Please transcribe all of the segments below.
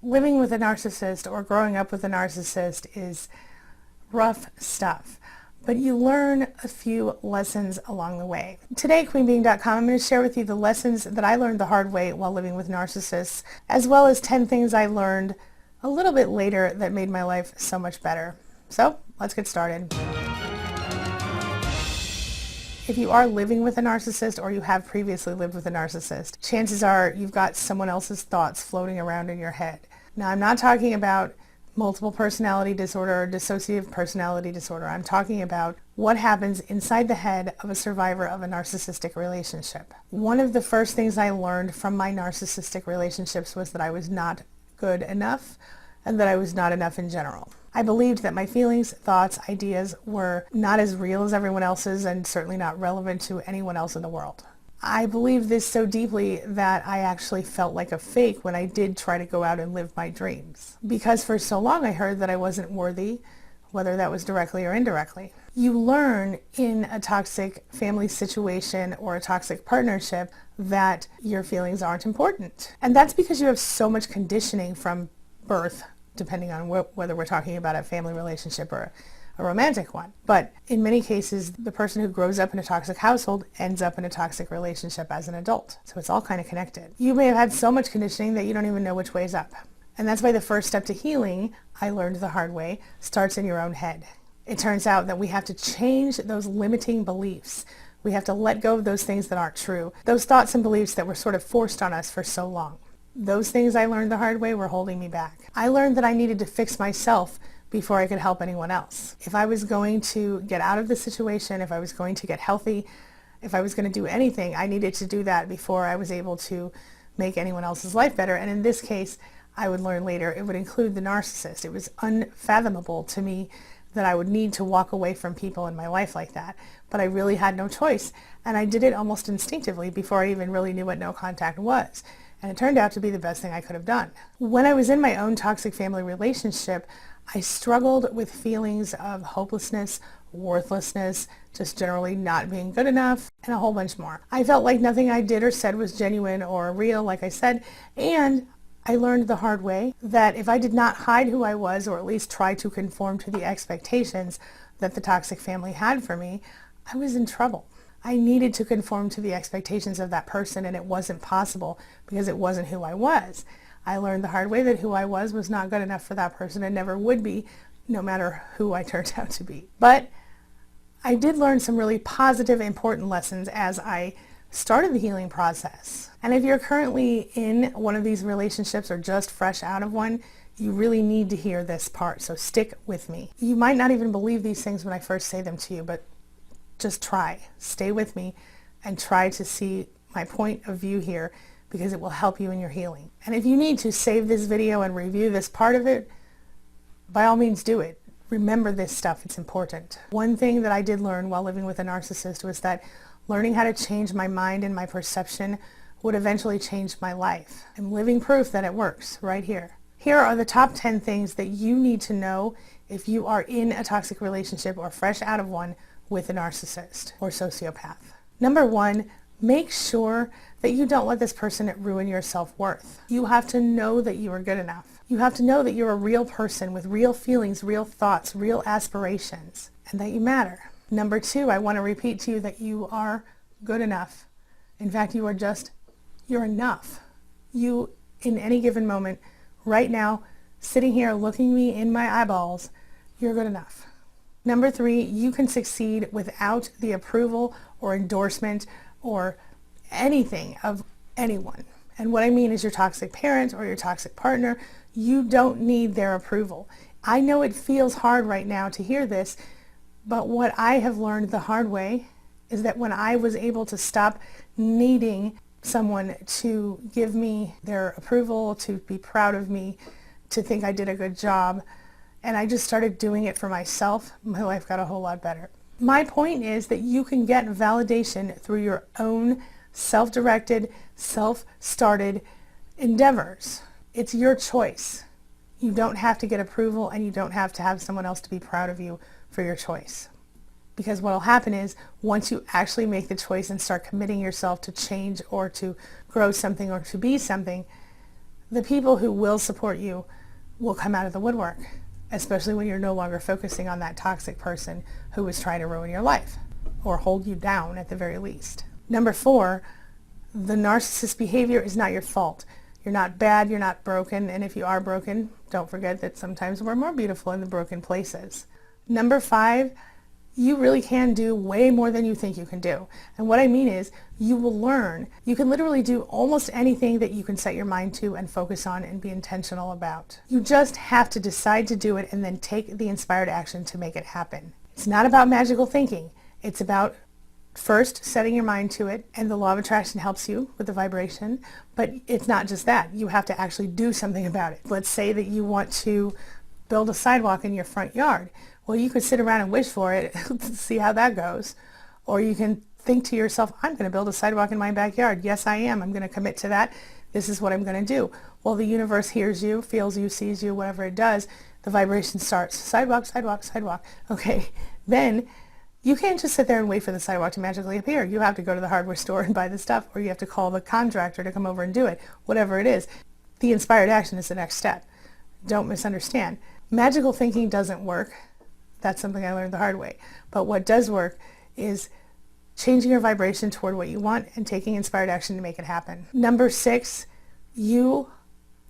Living with a narcissist or growing up with a narcissist is rough stuff, but you learn a few lessons along the way. Today at QueenBeing.com, I'm going to share with you the lessons that I learned the hard way while living with narcissists, as well as 10 things I learned a little bit later that made my life so much better. So let's get started. If you are living with a narcissist or you have previously lived with a narcissist, chances are you've got someone else's thoughts floating around in your head. Now, I'm not talking about multiple personality disorder or dissociative personality disorder. I'm talking about what happens inside the head of a survivor of a narcissistic relationship. One of the first things I learned from my narcissistic relationships was that I was not good enough and that I was not enough in general. I believed that my feelings, thoughts, ideas were not as real as everyone else's and certainly not relevant to anyone else in the world. I believed this so deeply that I actually felt like a fake when I did try to go out and live my dreams. Because for so long I heard that I wasn't worthy, whether that was directly or indirectly. You learn in a toxic family situation or a toxic partnership that your feelings aren't important. And that's because you have so much conditioning from birth, depending on whether we're talking about a family relationship or a romantic one. But in many cases, the person who grows up in a toxic household ends up in a toxic relationship as an adult. So it's all kind of connected. You may have had so much conditioning that you don't even know which way is up. And that's why the first step to healing, I learned the hard way, starts in your own head. It turns out that we have to change those limiting beliefs. We have to let go of those things that aren't true, those thoughts and beliefs that were sort of forced on us for so long. Those things I learned the hard way were holding me back. I learned that I needed to fix myself before I could help anyone else. If I was going to get out of the situation, if I was going to get healthy, if I was going to do anything, I needed to do that before I was able to make anyone else's life better. And in this case, I would learn later, it would include the narcissist. It was unfathomable to me that I would need to walk away from people in my life like that. But I really had no choice. And I did it almost instinctively before I even really knew what no contact was. And it turned out to be the best thing I could have done. When I was in my own toxic family relationship, I struggled with feelings of hopelessness, worthlessness, just generally not being good enough, and a whole bunch more. I felt like nothing I did or said was genuine or real, like I said, and I learned the hard way that if I did not hide who I was, or at least try to conform to the expectations that the toxic family had for me, I was in trouble. I needed to conform to the expectations of that person, and it wasn't possible because it wasn't who I was. I learned the hard way that who I was not good enough for that person and never would be, no matter who I turned out to be. But I did learn some really positive, important lessons as I started the healing process. And if you're currently in one of these relationships or just fresh out of one, you really need to hear this part, so stick with me. You might not even believe these things when I first say them to you, but just try. Stay with me and try to see my point of view here because it will help you in your healing. And if you need to save this video and review this part of it, by all means do it. Remember this stuff, it's important. One thing that I did learn while living with a narcissist was that learning how to change my mind and my perception would eventually change my life. I'm living proof that it works right here. Here are the top 10 things that you need to know if you are in a toxic relationship or fresh out of one with a narcissist or sociopath. Number 1, make sure that you don't let this person ruin your self-worth. You have to know that you are good enough. You have to know that you're a real person with real feelings, real thoughts, real aspirations, and that you matter. Number 2, I want to repeat to you that you are good enough. In fact, you're enough. You, in any given moment, right now, sitting here looking me in my eyeballs, you're good enough. Number 3, you can succeed without the approval or endorsement or anything of anyone. And what I mean is your toxic parent or your toxic partner, you don't need their approval. I know it feels hard right now to hear this, but what I have learned the hard way is that when I was able to stop needing someone to give me their approval, to be proud of me, to think I did a good job, and I just started doing it for myself, my life got a whole lot better. My point is that you can get validation through your own self-directed, self-started endeavors. It's your choice. You don't have to get approval, and you don't have to have someone else to be proud of you for your choice. Because what will happen is once you actually make the choice and start committing yourself to change or to grow something or to be something, the people who will support you will come out of the woodwork, especially when you're no longer focusing on that toxic person who is trying to ruin your life or hold you down at the very least. Number 4, the narcissist behavior is not your fault. You're not bad, you're not broken, and if you are broken, don't forget that sometimes we're more beautiful in the broken places. Number 5, you really can do way more than you think you can do. And what I mean is, you will learn. You can literally do almost anything that you can set your mind to and focus on and be intentional about. You just have to decide to do it and then take the inspired action to make it happen. It's not about magical thinking. It's about first setting your mind to it, and the law of attraction helps you with the vibration, but it's not just that. You have to actually do something about it. Let's say that you want to build a sidewalk in your front yard. Well, you could sit around and wish for it, see how that goes. Or you can think to yourself, I'm going to build a sidewalk in my backyard. Yes, I am. I'm going to commit to that. This is what I'm going to do. Well, the universe hears you, feels you, sees you, whatever it does. The vibration starts. Sidewalk, sidewalk, sidewalk. Okay, then you can't just sit there and wait for the sidewalk to magically appear. You have to go to the hardware store and buy the stuff, or you have to call the contractor to come over and do it. Whatever it is, the inspired action is the next step. Don't misunderstand. Magical thinking doesn't work. That's something I learned the hard way. But what does work is changing your vibration toward what you want and taking inspired action to make it happen. Number 6, you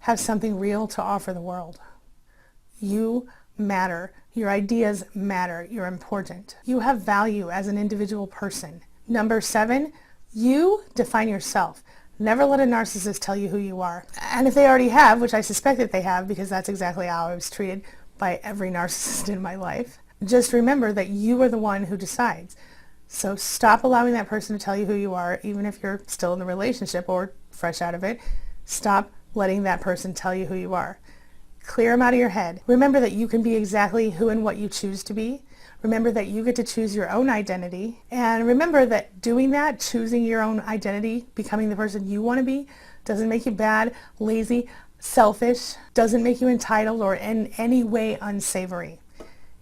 have something real to offer the world. You matter. Your ideas matter. You're important. You have value as an individual person. Number 7, you define yourself. Never let a narcissist tell you who you are. And if they already have, which I suspect that they have because that's exactly how I was treated by every narcissist in my life, just remember that you are the one who decides. So stop allowing that person to tell you who you are, even if you're still in the relationship or fresh out of it. Stop letting that person tell you who you are. Clear them out of your head. Remember that you can be exactly who and what you choose to be. Remember that you get to choose your own identity. And remember that doing that, choosing your own identity, becoming the person you want to be, doesn't make you bad, lazy, selfish, doesn't make you entitled or in any way unsavory.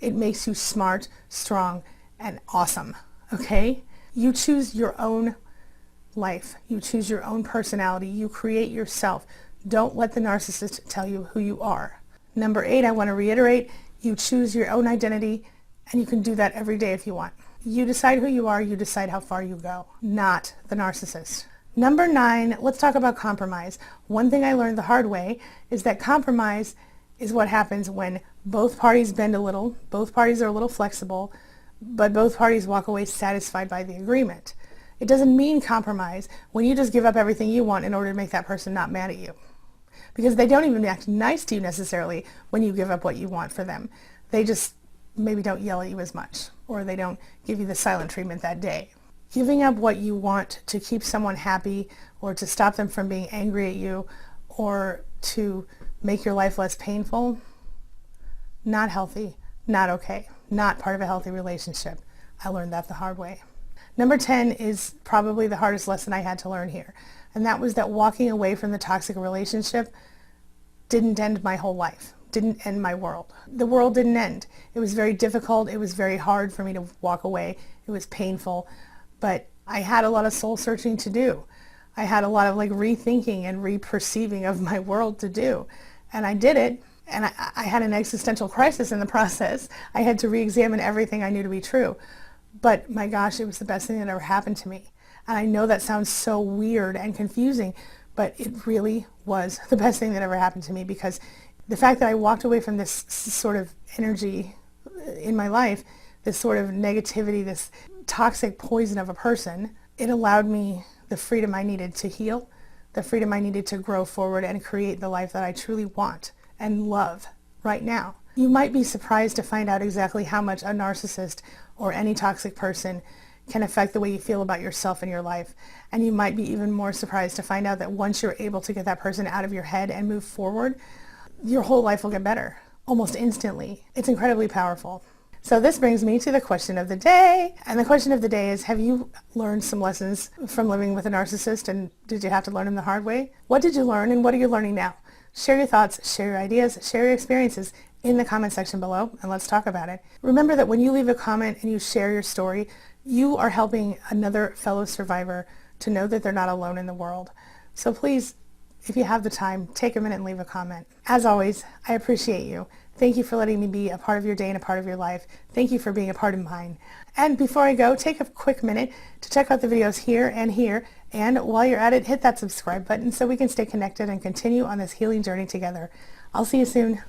It makes you smart, strong, and awesome. Okay? You choose your own life. You choose your own personality. You create yourself. Don't let the narcissist tell you who you are. Number 8, I want to reiterate, you choose your own identity, and you can do that every day if you want. You decide who you are, you decide how far you go, not the narcissist. Number 9, let's talk about compromise. One thing I learned the hard way is that compromise is what happens when both parties bend a little, both parties are a little flexible, but both parties walk away satisfied by the agreement. It doesn't mean compromise when you just give up everything you want in order to make that person not mad at you. Because they don't even act nice to you necessarily when you give up what you want for them. They just maybe don't yell at you as much, or they don't give you the silent treatment that day. Giving up what you want to keep someone happy, or to stop them from being angry at you, or to make your life less painful, not healthy, not okay, not part of a healthy relationship. I learned that the hard way. Number 10 is probably the hardest lesson I had to learn here, and that was that walking away from the toxic relationship didn't end my whole life, didn't end my world. The world didn't end. It was very difficult. It was very hard for me to walk away. It was painful, but I had a lot of soul searching to do. I had a lot of rethinking and reperceiving of my world to do, and I did it. And I had an existential crisis in the process. I had to re-examine everything I knew to be true. But my gosh, it was the best thing that ever happened to me. And I know that sounds so weird and confusing, but it really was the best thing that ever happened to me, because the fact that I walked away from this sort of energy in my life, this sort of negativity, this toxic poison of a person, it allowed me the freedom I needed to heal, the freedom I needed to grow forward and create the life that I truly want and love right now. You might be surprised to find out exactly how much a narcissist or any toxic person can affect the way you feel about yourself and your life. And you might be even more surprised to find out that once you're able to get that person out of your head and move forward, your whole life will get better almost instantly. It's incredibly powerful. So this brings me to the question of the day. And the question of the day is, have you learned some lessons from living with a narcissist, and did you have to learn them the hard way? What did you learn, and what are you learning now? Share your thoughts, share your ideas, share your experiences in the comment section below, and let's talk about it. Remember that when you leave a comment and you share your story, you are helping another fellow survivor to know that they're not alone in the world. So please if you have the time, take a minute and leave a comment. As always, I appreciate you. Thank you for letting me be a part of your day and a part of your life. Thank you for being a part of mine. And before I go, take a quick minute to check out the videos here. And while you're at it, hit that subscribe button so we can stay connected and continue on this healing journey together. I'll see you soon.